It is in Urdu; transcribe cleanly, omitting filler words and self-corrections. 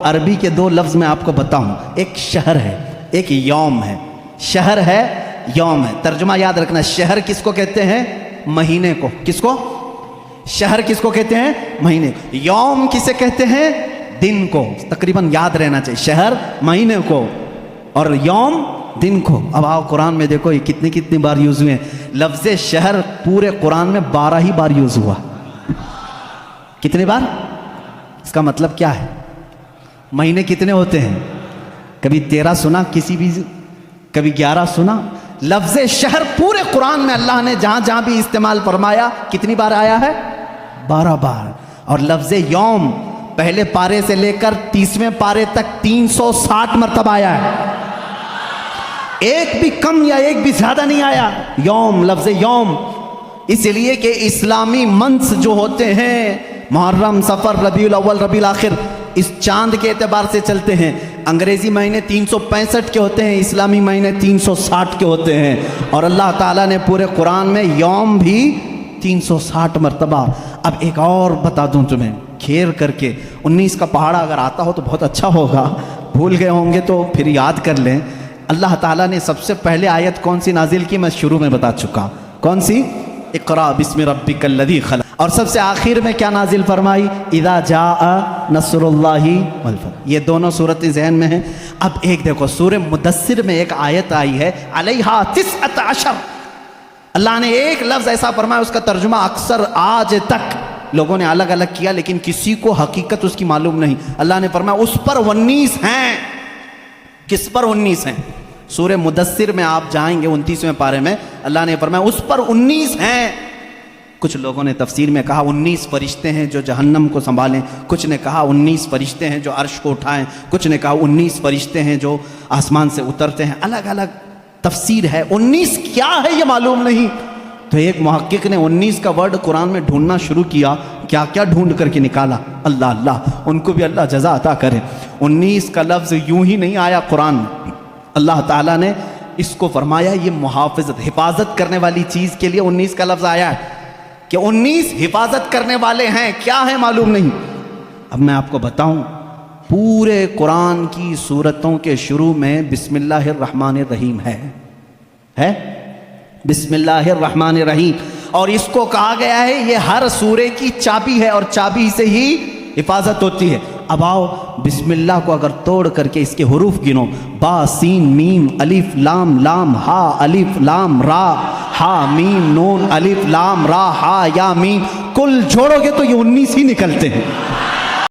عربی کے دو لفظ میں آپ کو بتاؤں، ایک شہر ہے ایک یوم ہے۔ شہر ہے یوم ہے، ترجمہ یاد رکھنا، شہر کس کو کہتے ہیں؟ مہینے کو۔ کس کو؟ شہر کس کو کہتے ہیں؟ مہینے کو۔ یوم کسے کہتے ہیں؟ دن کو۔ تقریباً یاد رہنا چاہیے، شہر مہینے کو اور یوم دن کو۔ اب آؤ قرآن میں دیکھو یہ کتنی بار یوز ہوئے ہیں۔ لفظ شہر پورے قرآن میں 12 ہی بار یوز ہوا۔ کتنے بار؟ اس کا مطلب کیا ہے؟ مہینے کتنے ہوتے ہیں؟ کبھی 13 سنا کسی بھی، کبھی 11 سنا۔ لفظ شہر پورے قرآن میں اللہ نے جہاں جہاں بھی استعمال فرمایا کتنی بار آیا ہے؟ 12 بار۔ اور لفظ یوم پہلے پارے سے لے کر 30ویں پارے تک 360 مرتبہ آیا ہے۔ ایک بھی کم یا ایک بھی زیادہ نہیں آیا یوم، لفظ یوم۔ اس لیے کہ اسلامی منث جو ہوتے ہیں محرم، صفر، ربیع الاول، ربیع الاخر، اس چاند کے اعتبار سے چلتے ہیں۔ انگریزی مہینے 365 کے ہوتے ہیں، اسلامی مہینے 360 کے ہوتے ہیں۔ اور اللہ تعالیٰ نے پورے قرآن میں یوم بھی 360 مرتبہ۔ اب ایک اور بتا دوں تمہیں کھیر کر کے، 19 کا پہاڑا اگر آتا ہو تو بہت اچھا ہوگا، بھول گئے ہوں گے تو پھر یاد کر لیں۔ اللہ تعالیٰ نے سب سے پہلے آیت کون سی نازل کی؟ میں شروع میں بتا چکا، کون سی؟ اقرأ بسم ربک الذی خلق۔ اور سب سے آخر میں کیا نازل فرمائی؟ اذا جاء نصر اللہ والفتح۔ یہ دونوں صورتیں ذہن میں ہیں۔ اب ایک دیکھو، سورہ مدثر میں ایک آیت آئی ہے علیہا 19۔ اللہ نے ایک لفظ ایسا فرمایا، اس کا ترجمہ اکثر آج تک لوگوں نے الگ الگ کیا، لیکن کسی کو حقیقت اس کی معلوم نہیں۔ اللہ نے فرمایا اس پر 19 ہیں۔ کس پر 19 ہیں؟ سورہ مدثر میں آپ جائیں گے 29ویں پارے میں، اللہ نے فرمایا اس پر 19 ہیں۔ کچھ لوگوں نے تفسیر میں کہا 19 فرشتے ہیں جو جہنم کو سنبھالیں، کچھ نے کہا 19 فرشتے ہیں جو عرش کو اٹھائیں، کچھ نے کہا 19 فرشتے ہیں جو آسمان سے اترتے ہیں۔ الگ الگ تفسیر ہے۔ 19 کیا ہے یہ معلوم نہیں۔ تو ایک محقق نے 19 کا ورڈ قرآن میں ڈھونڈنا شروع کیا، کیا کیا ڈھونڈ کر کے نکالا، اللہ اللہ، ان کو بھی اللہ جزا عطا کرے۔ 19 کا لفظ یوں ہی نہیں آیا قرآن میں، اللہ تعالیٰ نے اس کو فرمایا یہ محافظت، حفاظت کرنے والی چیز کے لیے 19 کا لفظ آیا ہے کہ 19 حفاظت کرنے والے ہیں۔ کیا ہے معلوم نہیں۔ اب میں آپ کو بتاؤں، پورے قرآن کی سورتوں کے شروع میں بسم اللہ الرحمن الرحیم ہے بسم اللہ الرحمن الرحیم، اور اس کو کہا گیا ہے یہ ہر سورے کی چابی ہے اور چابی سے ہی حفاظت ہوتی ہے۔ اب آؤ بسم اللہ کو اگر توڑ کر کے اس کے حروف گنو، با سین میم الف لام لام ہا الف لام را ہا میم نون الف لام را ہا یا میم، کل جوڑو گے تو یہ 19 ہی نکلتے ہیں۔